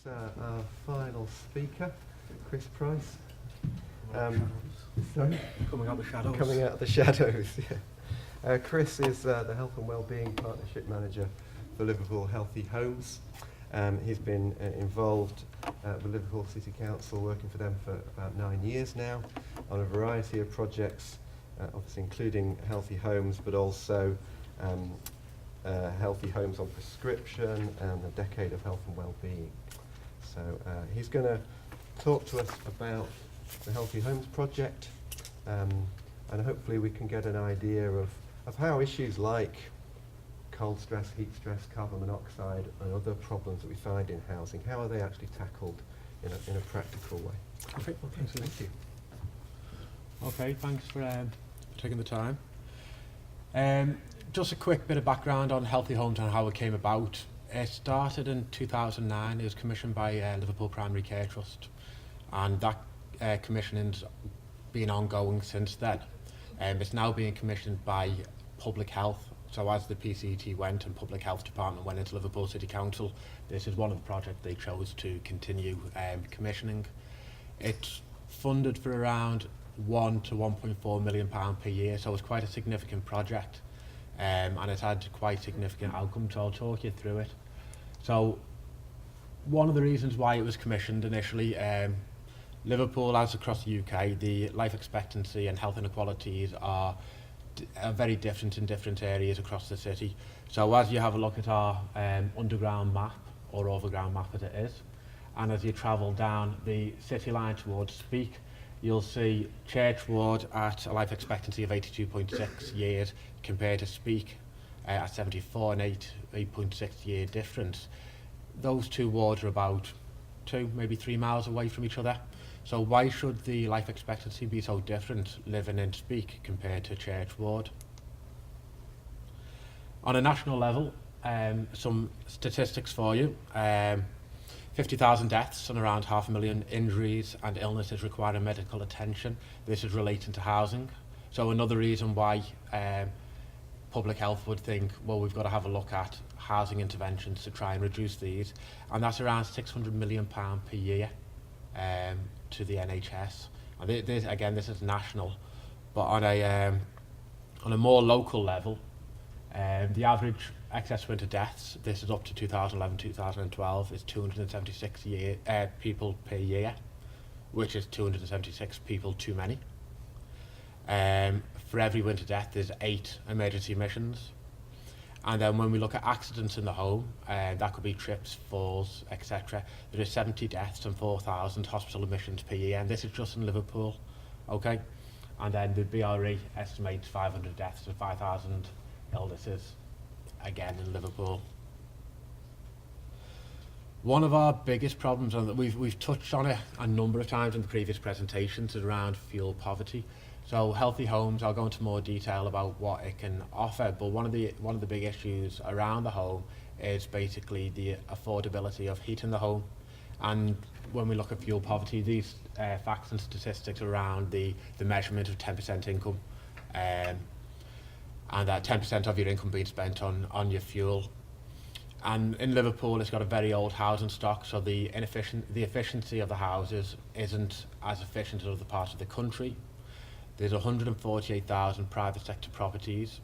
our final speaker, Chris Price. Sorry? Coming out the shadows. Coming out of the shadows, yeah. Chris is the Health and Wellbeing Partnership Manager for Liverpool Healthy Homes. He's been involved with Liverpool City Council, working for them for about 9 years now, on a variety of projects, obviously including healthy homes, but also healthy homes on prescription and a decade of health and well-being. So he's going to talk to us about the Healthy Homes project, and hopefully we can get an idea of how issues like cold stress, heat stress, carbon monoxide and other problems that we find in housing, how are they actually tackled in a practical way. Okay, well, thank you. Okay, thanks for taking the time. Just a quick bit of background on Healthy Homes and how it came about. It started in 2009. It was commissioned by Liverpool Primary Care Trust, and that commissioning's been ongoing since then. It's now being commissioned by Public Health. So as the PCT went and Public Health Department went into Liverpool City Council, this is one of the projects they chose to continue commissioning. It's funded for around £1 to £1.4 million per year, so it's quite a significant project, and it's had quite significant outcomes, so I'll talk you through it. So one of the reasons why it was commissioned initially, Liverpool, as across the UK, the life expectancy and health inequalities are very different in different areas across the city. So as you have a look at our underground map, or overground map as it is, and as you travel down the city line towards Speke, you'll see Church Ward at a life expectancy of 82.6 years compared to Speke at 74 and 8.6 year difference. Those two wards are about 2, maybe 3 miles away from each other. So why should the life expectancy be so different living in Speke compared to Church Ward? On a national level, some statistics for you. 50,000 deaths and around 500,000 injuries and illnesses requiring medical attention. This is relating to housing. So another reason why Public Health would think, well, we've got to have a look at housing interventions to try and reduce these. And that's around £600 million per year to the NHS. And this is national, but on a more local level, the average excess winter deaths, this is up to 2011-2012, is 276 people per year, which is 276 people too many. For every winter death, there's 8 emergency admissions. And then when we look at accidents in the home, that could be trips, falls, etc. There is 70 deaths and 4,000 hospital admissions per year, and this is just in Liverpool, okay? And then the BRE estimates 500 deaths and 5,000 illnesses, again in Liverpool. One of our biggest problems, and we've touched on it a number of times in the previous presentations, is around fuel poverty. So Healthy Homes, I'll go into more detail about what it can offer, but one of the big issues around the home is basically the affordability of heating the home. And when we look at fuel poverty, these facts and statistics around the measurement of 10% income, and that 10% of your income being spent on your fuel. And in Liverpool, it's got a very old housing stock, so the efficiency of the houses isn't as efficient as other parts of the country. There's 148,000 private sector properties,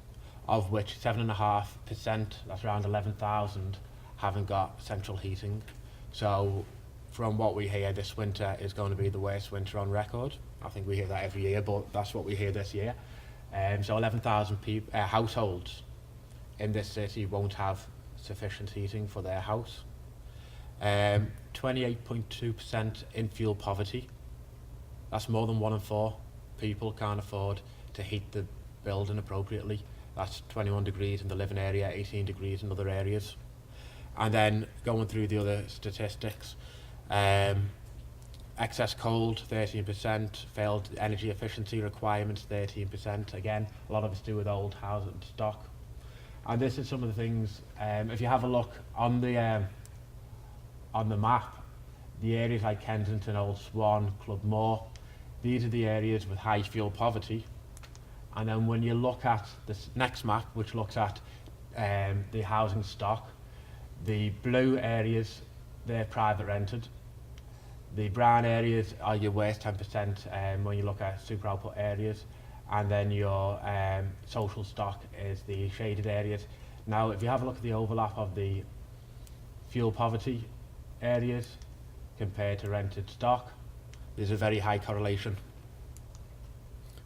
of which 7.5%, that's around 11,000, haven't got central heating. So from what we hear, this winter is going to be the worst winter on record. I think we hear that every year, but that's what we hear this year. So 11,000 households in this city won't have sufficient heating for their house. 28.2% in fuel poverty. That's more than 1 in 4 people can't afford to heat the building appropriately. That's 21 degrees in the living area, 18 degrees in other areas. And then going through the other statistics, excess cold, 13%, failed energy efficiency requirements, 13%. Again, a lot of it's to do with old housing stock. And this is some of the things, if you have a look on the map, the areas like Kensington, Old Swan, Club Moor, these are the areas with high fuel poverty. And then when you look at this next map, which looks at the housing stock, the blue areas they're private rented. The brown areas are your worst 10% when you look at super output areas, and then your social stock is the shaded areas. Now, if you have a look at the overlap of the fuel poverty areas compared to rented stock, there's a very high correlation.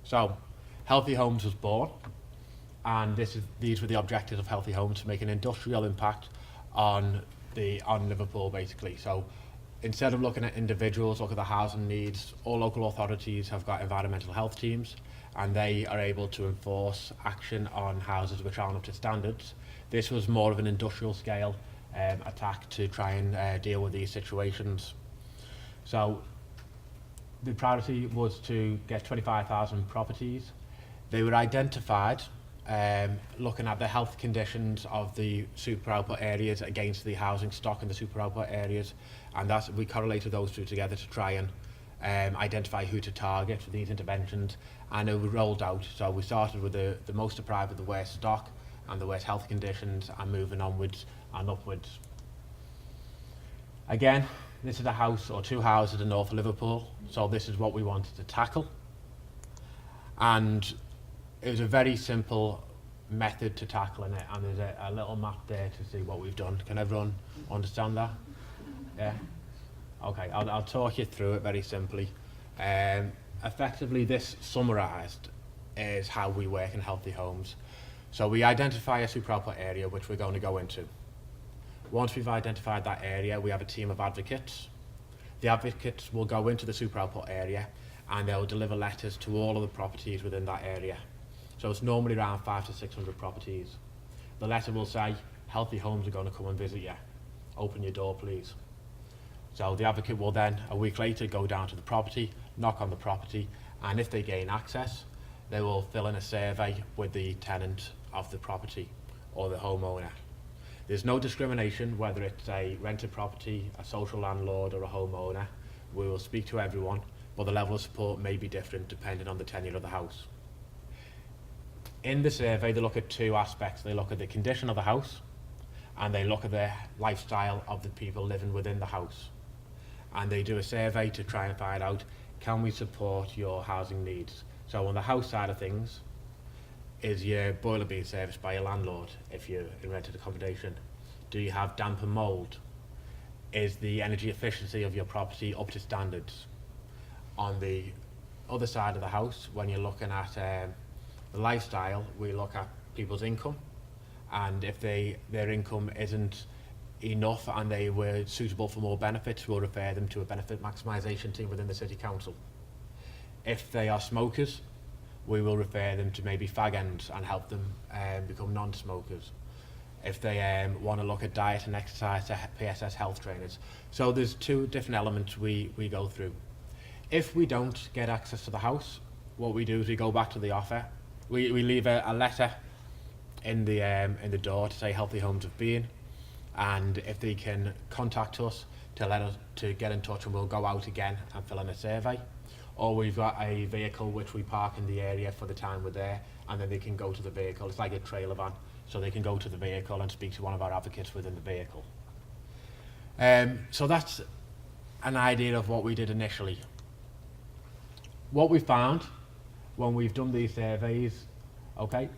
So, Healthy Homes was born, and these were the objectives of Healthy Homes, to make an industrial impact on Liverpool, basically. So, instead of looking at individuals, look at the housing needs. All local authorities have got environmental health teams, and they are able to enforce action on houses which aren't up to standards. This was more of an industrial scale attack to try and deal with these situations. So the priority was to get 25,000 properties. They were identified looking at the health conditions of the super output areas against the housing stock in the super output areas, and we correlated those two together to try and identify who to target for these interventions, and it was rolled out. So we started with the most deprived with the worst stock and the worst health conditions, and moving onwards and upwards. Again, this is a house or two houses in North Liverpool, so this is what we wanted to tackle. And it was a very simple method to tackling it, and there's a little map there to see what we've done. Can everyone understand that? Yeah? Okay, I'll talk you through it very simply. Effectively, this summarised is how we work in Healthy Homes. So we identify a super output area which we're going to go into. Once we've identified that area, we have a team of advocates. The advocates will go into the super output area, and they'll deliver letters to all of the properties within that area. So it's normally around 500 to 600 properties. The letter will say, Healthy Homes are going to come and visit you. Open your door, please. So the advocate will then, a week later, go down to the property, knock on the property, and if they gain access, they will fill in a survey with the tenant of the property or the homeowner. There's no discrimination whether it's a rented property, a social landlord, or a homeowner. We will speak to everyone, but the level of support may be different depending on the tenure of the house. In the survey, they look at two aspects. They look at the condition of the house, and they look at the lifestyle of the people living within the house. And they do a survey to try and find out, can we support your housing needs? So on the house side of things, is your boiler being serviced by your landlord if you're in rented accommodation? Do you have damp and mould? Is the energy efficiency of your property up to standards? On the other side of the house, when you're looking at the lifestyle, we look at people's income, and if their income isn't enough and they were suitable for more benefits, we'll refer them to a benefit maximisation team within the City Council. If they are smokers, we will refer them to maybe fag ends and help them become non-smokers. If they want to look at diet and exercise, to PSS health trainers. So there's two different elements we go through. If we don't get access to the house, what we do is we go back to the offer. We leave a letter in the door to say Healthy Homes have been, and if they can contact us to get in touch, and we'll go out again and fill in a survey. Or we've got a vehicle which we park in the area for the time we're there, and then they can go to the vehicle. It's like a trailer van, so they can go to the vehicle and speak to one of our advocates within the vehicle. So that's an idea of what we did initially. What we found when we've done these surveys, okay,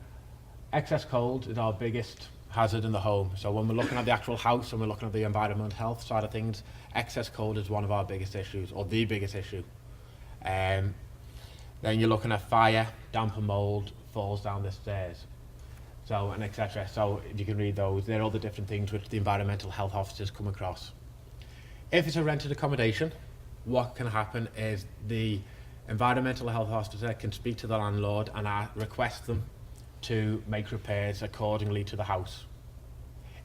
excess cold is our biggest hazard in the home. So when we're looking at the actual house and we're looking at the environmental health side of things, excess cold is one of our biggest issues, or the biggest issue. Then you're looking at fire, damp and mould, falls down the stairs, so, and etc. So you can read those. There are all the different things which the environmental health officers come across. If it's a rented accommodation, what can happen is the environmental health officer can speak to the landlord and request them to make repairs accordingly to the house.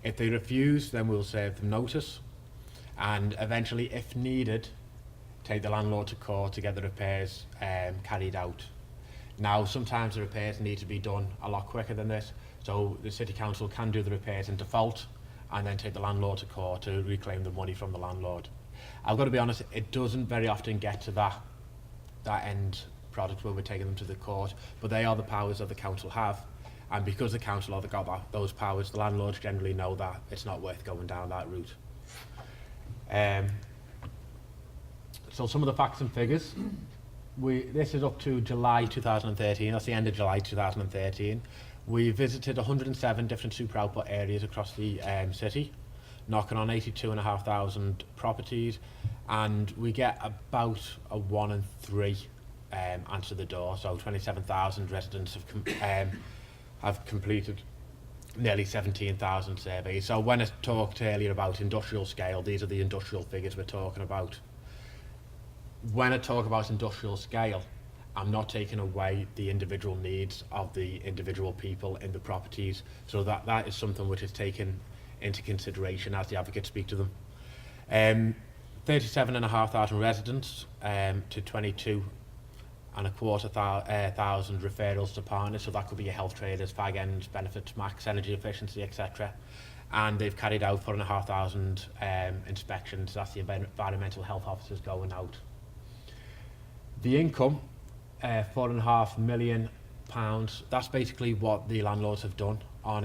If they refuse, then we'll serve them notice, and eventually, if needed, take the landlord to court to get the repairs carried out. Now, sometimes the repairs need to be done a lot quicker than this, so the City Council can do the repairs in default and then take the landlord to court to reclaim the money from the landlord. I've got to be honest, it doesn't very often get to that end product where we're taking them to the court, but they are the powers that the council have, and because the council have got those powers, the landlords generally know that it's not worth going down that route. So some of the facts and figures. This is up to July 2013, that's the end of July 2013. We visited 107 different super output areas across the city, knocking on 82,500 properties, and we get about a 1 in 3 answer the door. So 27,000 residents have completed nearly 17,000 surveys. So when I talked earlier about industrial scale, these are the industrial figures we're talking about. When I talk about industrial scale, I'm not taking away the individual needs of the individual people in the properties, so that is something which is taken into consideration as the advocates speak to them. 37,500 residents to 22,250 referrals to partners, so that could be your health traders, fag ends, benefits, max, energy efficiency, etc. And they've carried out 4,500 inspections. That's the environmental health officers going out. The income, £4.5 million. That's basically what the landlords have done on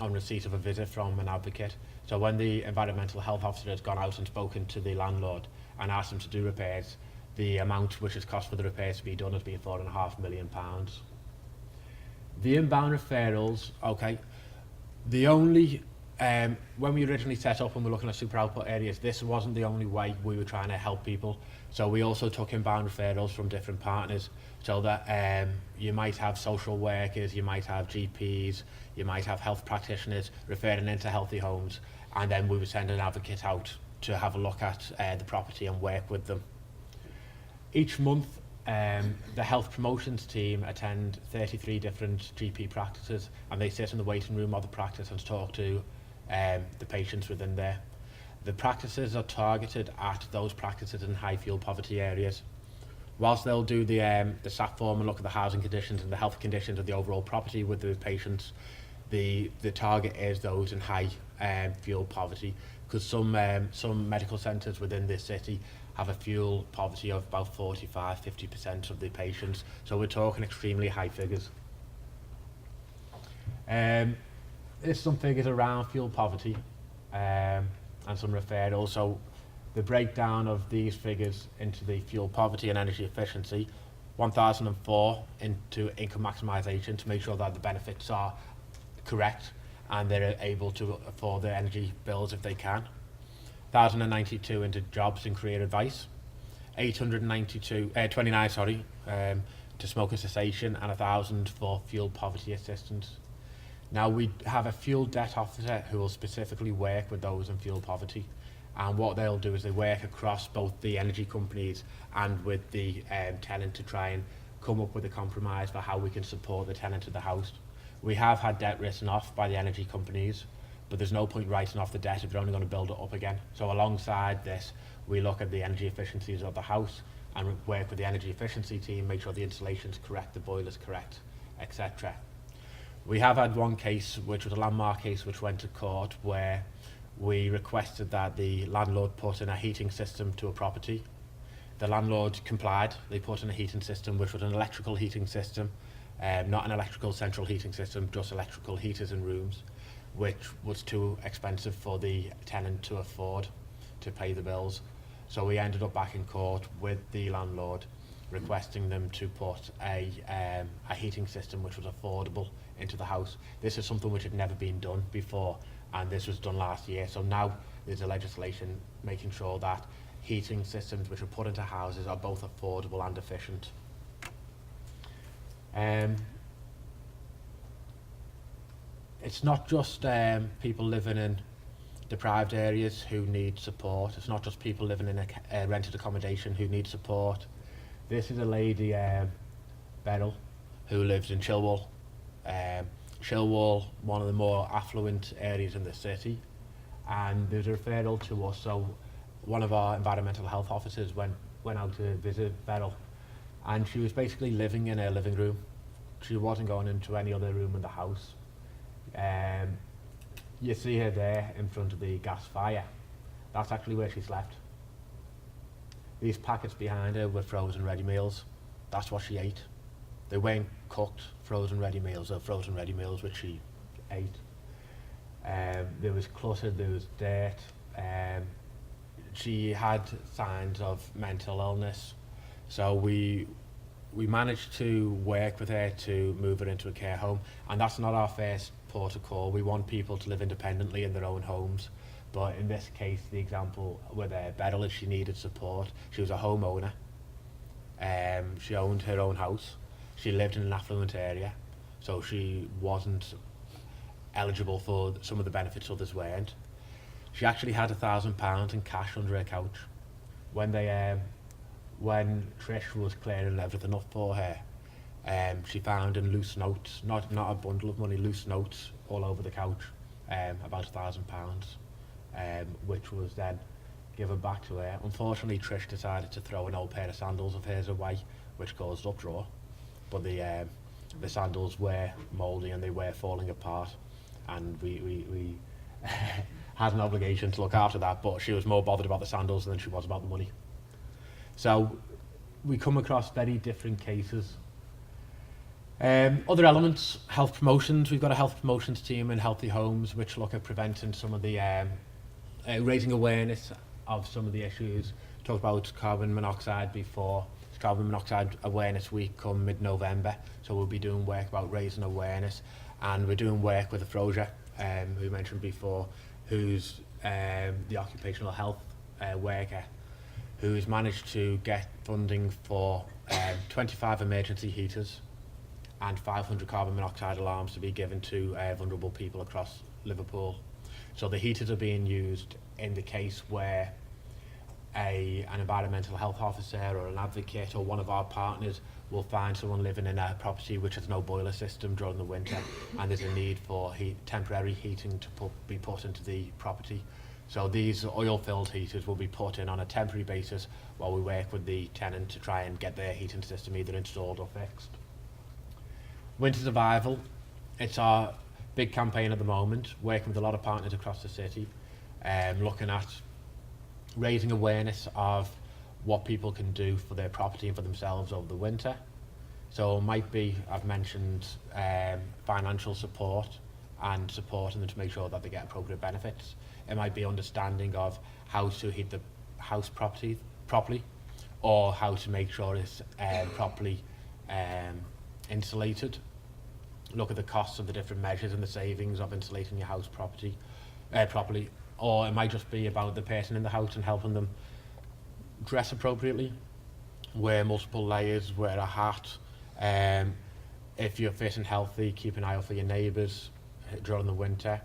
receipt of a visit from an advocate. So when the environmental health officer has gone out and spoken to the landlord and asked them to do repairs, the amount which has cost for the repairs to be done has been £4.5 million. The inbound referrals, okay, the only when we originally set up and we're looking at super output areas, this wasn't the only way we were trying to help people. So we also took inbound referrals from different partners, so that you might have social workers, you might have GPs, you might have health practitioners referring into healthy homes, and then we would send an advocate out to have a look at the property and work with them. Each month, the health promotions team attend 33 different GP practices, and they sit in the waiting room of the practice and talk to the patients within there. The practices are targeted at those practices in high fuel poverty areas. Whilst they'll do the SAP form and look at the housing conditions and the health conditions of the overall property with the patients, the target is those in high fuel poverty, because some medical centres within this city have a fuel poverty of about 45–50% of the patients. So we're talking extremely high figures. There's some figures around fuel poverty and some referrals. So the breakdown of these figures into the fuel poverty and energy efficiency, 1,004 into income maximisation to make sure that the benefits are correct and they're able to afford their energy bills if they can. 1,092 into jobs and career advice, 29 to smoking cessation, and 1,000 for fuel poverty assistance. Now we have a fuel debt officer who will specifically work with those in fuel poverty, and what they'll do is they work across both the energy companies and with the tenant to try and come up with a compromise for how we can support the tenant of the house. We have had debt written off by the energy companies, but there's no point writing off the debt if they're only going to build it up again. So alongside this, we look at the energy efficiencies of the house and work with the energy efficiency team, make sure the insulation's correct, the boiler's correct, etc. We have had one case, which was a landmark case, which went to court, where we requested that the landlord put in a heating system to a property. The landlord complied. They put in a heating system, which was an electrical heating system, not an electrical central heating system, just electrical heaters in rooms, which was too expensive for the tenant to afford to pay the bills. So we ended up back in court with the landlord, requesting them to put a heating system which was affordable into the house. This is something which had never been done before, and this was done last year. So now there's a legislation making sure that heating systems which are put into houses are both affordable and efficient. It's not just people living in deprived areas who need support. It's not just people living in a rented accommodation who need support. This is a lady, Beryl, who lives in Chilwell. Chilwell, one of the more affluent areas in the city, and there's a referral to us. So one of our environmental health officers went out to visit Beryl, and she was basically living in her living room. She wasn't going into any other room in the house. You see her there in front of the gas fire. That's actually where she slept. These packets behind her were frozen ready meals. That's what she ate. They weren't cooked frozen ready meals, or frozen ready meals which she ate. There was clutter, there was dirt. she had signs of mental illness, so we managed to work with her to move her into a care home, and that's not our first port of call. We want people to live independently in their own homes, but in this case, the example with Beryl is she needed support. She was a homeowner. She owned her own house. She lived in an affluent area, so she wasn't eligible for some of the benefits others weren't. She actually had £1,000 in cash under her couch. When Trish was clearing everything up for her, she found in loose notes, not a bundle of money, loose notes all over the couch, about £1,000, which was then given back to her. Unfortunately, Trish decided to throw an old pair of sandals of hers away, which caused uproar. But the sandals were mouldy and they were falling apart, and we had an obligation to look after that, but she was more bothered about the sandals than she was about the money. So we come across very different cases. Other elements, health promotions. We've got a health promotions team in Healthy Homes which look at preventing some of the, raising awareness of some of the issues. Talked about carbon monoxide before. It's Carbon Monoxide Awareness Week come mid-November, so we'll be doing work about raising awareness, and we're doing work with Afrosia, who we mentioned before, who's the occupational health worker, who's managed to get funding for 25 emergency heaters and 500 carbon monoxide alarms to be given to vulnerable people across Liverpool. So the heaters are being used in the case where an environmental health officer or an advocate or one of our partners will find someone living in a property which has no boiler system during the winter, and there's a need for temporary heating to be put into the property. So these oil-filled heaters will be put in on a temporary basis while we work with the tenant to try and get their heating system either installed or fixed. Winter survival, it's our big campaign at the moment, working with a lot of partners across the city, looking at raising awareness of what people can do for their property and for themselves over the winter. So it might be, I've mentioned, financial support and supporting them to make sure that they get appropriate benefits. It might be understanding of how to heat the house properly, or how to make sure it's properly insulated. Look at the costs of the different measures and the savings of insulating your house properly. Or it might just be about the person in the house and helping them dress appropriately, wear multiple layers, wear a hat. If you're fit and healthy, keep an eye out for your neighbours during the winter.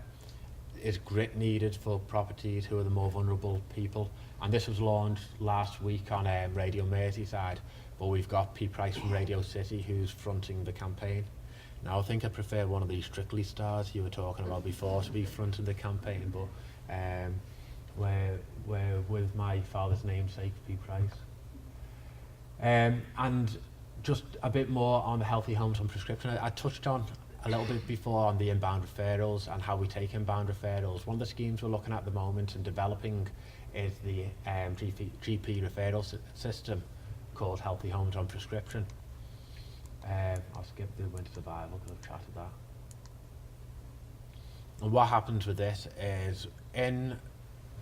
Is grit needed for properties who are the more vulnerable people? And this was launched last week on Radio Merseyside, but we've got Pete Price from Radio City who's fronting the campaign. Now I think I prefer one of these Strictly stars you were talking about before to be fronting the campaign, but we're with my father's namesake, Pete Price. And just a bit more on the Healthy Homes on prescription. I touched on a little bit before on the inbound referrals and how we take inbound referrals. One of the schemes we're looking at the moment and developing is the GP referral system called Healthy Homes on Prescription. I'll skip the winter survival because I've chatted that. And what happens with this is in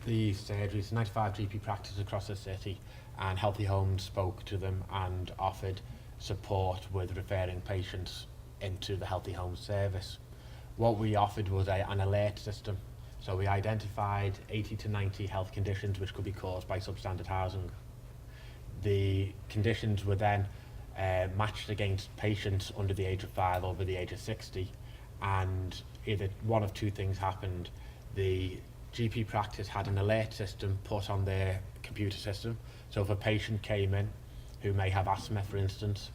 the surgeries, 95 GP practices across the city, and Healthy Homes spoke to them and offered support with referring patients into the Healthy Homes service. What we offered was an alert system. So we identified 80 to 90 health conditions which could be caused by substandard housing. The conditions were then matched against patients under the age of 5 over the age of 60, and either one of two things happened. The GP practice had an alert system put on their computer system, so if a patient came in who may have asthma, for instance,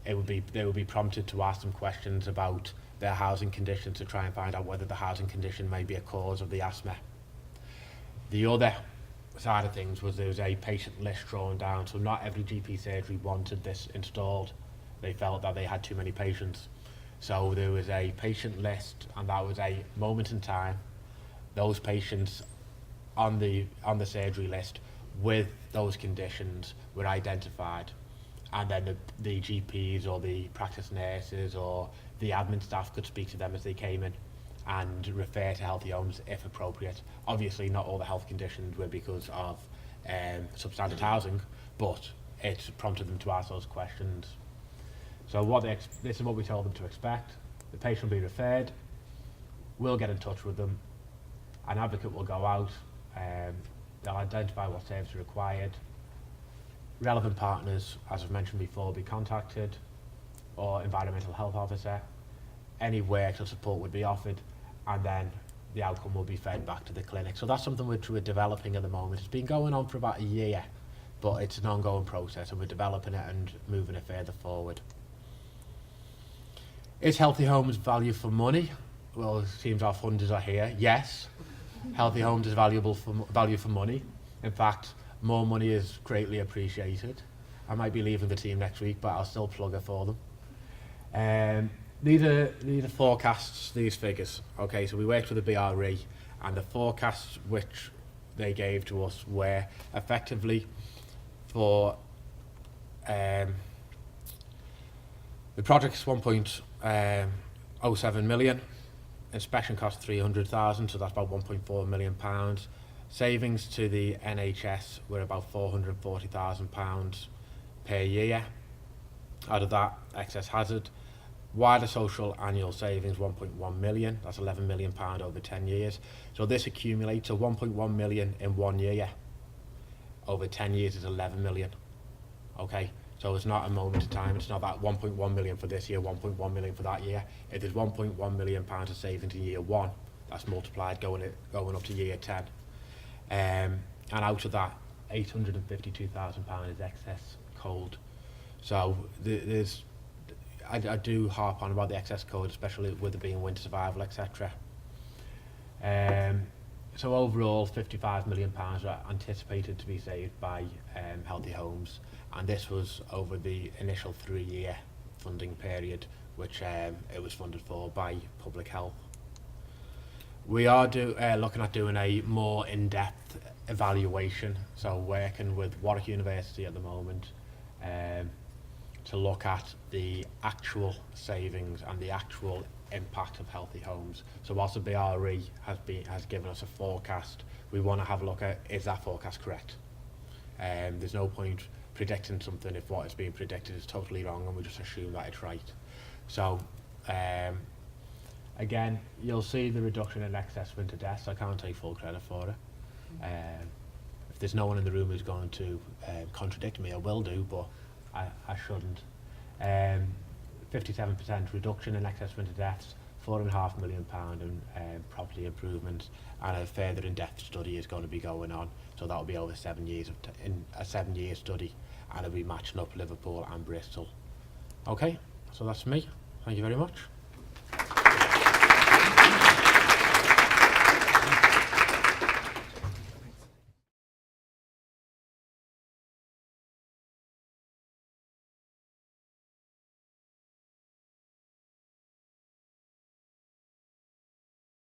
they would be prompted to ask them questions about their housing condition to try and find out whether the housing condition may be a cause of the asthma. The other side of things was there was a patient list drawn down, so not every GP surgery wanted this installed. They felt that they had too many patients. So there was a patient list, and that was a moment in time. Those patients on the surgery list with those conditions were identified, and then the GPs or the practice nurses or the admin staff could speak to them as they came in and refer to Healthy Homes if appropriate. Obviously not all the health conditions were because of substandard housing, but it's prompted them to ask those questions. So this is what we told them to expect. The patient will be referred, we'll get in touch with them, an advocate will go out, they'll identify what services are required, relevant partners, as I've mentioned before, will be contacted, or environmental health officer, any work or support would be offered, and then the outcome will be fed back to the clinic. So that's something which we're developing at the moment. It's been going on for about a year, but it's an ongoing process and we're developing it and moving it further forward. Is Healthy Homes value for money? Well, it seems our funders are here. Yes, Healthy Homes is value for money. In fact, more money is greatly appreciated. I might be leaving the team next week, but I'll still plug it for them. These are forecasts, these figures. Okay, so we worked with the BRE, and the forecasts which they gave to us were effectively for the project's 1.07 million, inspection cost 300,000, so that's about 1.4 million pounds. Savings to the NHS were about 440,000 pounds per year. Out of that, excess hazard. Wider social annual savings 1.1 million, that's 11 million pound over 10 years. So this accumulates to 1.1 million in 1 year. Over 10 years is 11 million. Okay, so it's not a moment in time, it's not that 1.1 million for this year, 1.1 million for that year. It is 1.1 million pounds of savings in year 1. That's multiplied going up to year 10. And out of that, 852,000 pounds is excess cold. So I do harp on about the excess code, especially with it being winter survival, etc. So overall, £55 million are anticipated to be saved by Healthy Homes, and this was over the initial 3-year funding period, which it was funded for by Public Health. We are looking at doing a more in-depth evaluation, so working with Warwick University at the moment, to look at the actual savings and the actual impact of Healthy Homes. So whilst the BRE has given us a forecast, we want to have a look at, is that forecast correct? There's no point predicting something if what is being predicted is totally wrong and we just assume that it's right. So again, you'll see the reduction in excess winter deaths. I can't take full credit for it. If there's no one in the room who's going to contradict me, I will do, but I shouldn't. 57% reduction in excess winter deaths, £4.5 million in property improvements, and a further in-depth study is going to be going on. So that will be over 7 years in a 7-year study, and it'll be matching up Liverpool and Bristol. Okay, so that's me. Thank you very much.